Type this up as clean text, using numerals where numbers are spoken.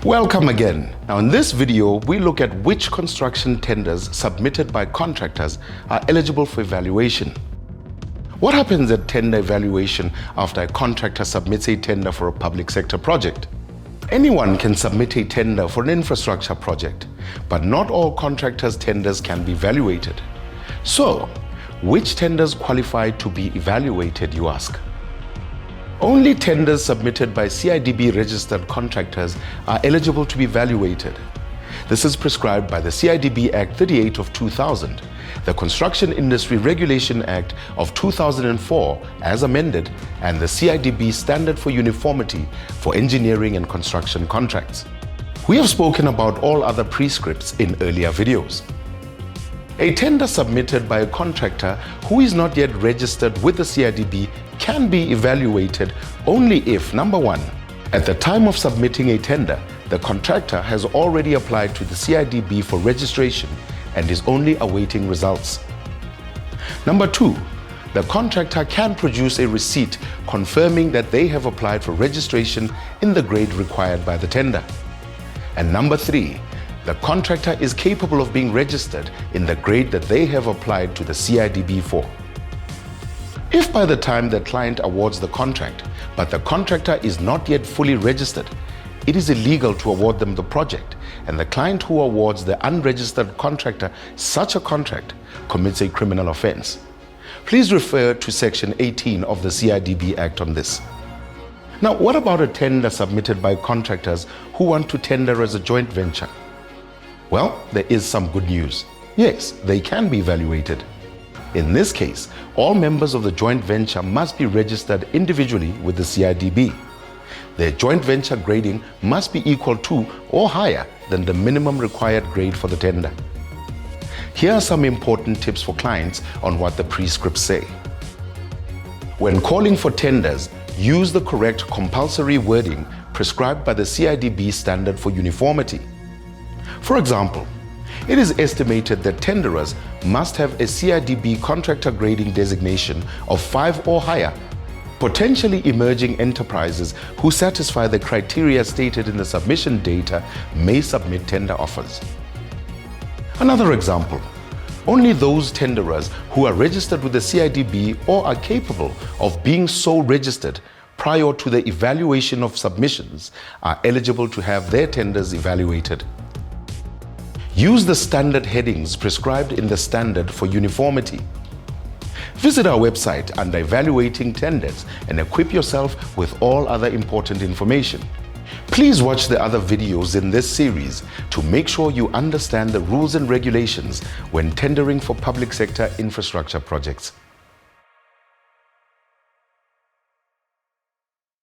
Welcome again. Now in this video, we look at which construction tenders submitted by contractors are eligible for evaluation. What happens at tender evaluation after a contractor submits a tender for a public sector project? Anyone can submit a tender for an infrastructure project, but not all contractors' tenders can be evaluated. So, which tenders qualify to be evaluated, you ask? Only tenders submitted by CIDB registered contractors are eligible to be evaluated. This is prescribed by the CIDB Act 38 of 2000, the Construction Industry Regulation Act of 2004 as amended, and the CIDB Standard for Uniformity for Engineering and Construction Contracts. We have spoken about all other prescripts in earlier videos. A tender submitted by a contractor who is not yet registered with the CIDB can be evaluated only if, number one, at the time of submitting a tender, the contractor has already applied to the CIDB for registration and is only awaiting results. Number two, the contractor can produce a receipt confirming that they have applied for registration in the grade required by the tender. And number three, the contractor is capable of being registered in the grade that they have applied to the CIDB for. If by the time the client awards the contract, but the contractor is not yet fully registered, it is illegal to award them the project, and the client who awards the unregistered contractor such a contract commits a criminal offense. Please refer to Section 18 of the CIDB Act on this. Now, what about a tender submitted by contractors who want to tender as a joint venture? Well, there is some good news. Yes, they can be evaluated. In this case, all members of the joint venture must be registered individually with the CIDB. Their joint venture grading must be equal to or higher than the minimum required grade for the tender. Here are some important tips for clients on what the prescripts say. When calling for tenders, use the correct compulsory wording prescribed by the CIDB Standard for Uniformity. For example, it is estimated that tenderers must have a CIDB contractor grading designation of 5 or higher. Potentially emerging enterprises who satisfy the criteria stated in the submission data may submit tender offers. Another example, only those tenderers who are registered with the CIDB or are capable of being so registered prior to the evaluation of submissions are eligible to have their tenders evaluated. Use the standard headings prescribed in the Standard for Uniformity. Visit our website under Evaluating Tenders and equip yourself with all other important information. Please watch the other videos in this series to make sure you understand the rules and regulations when tendering for public sector infrastructure projects.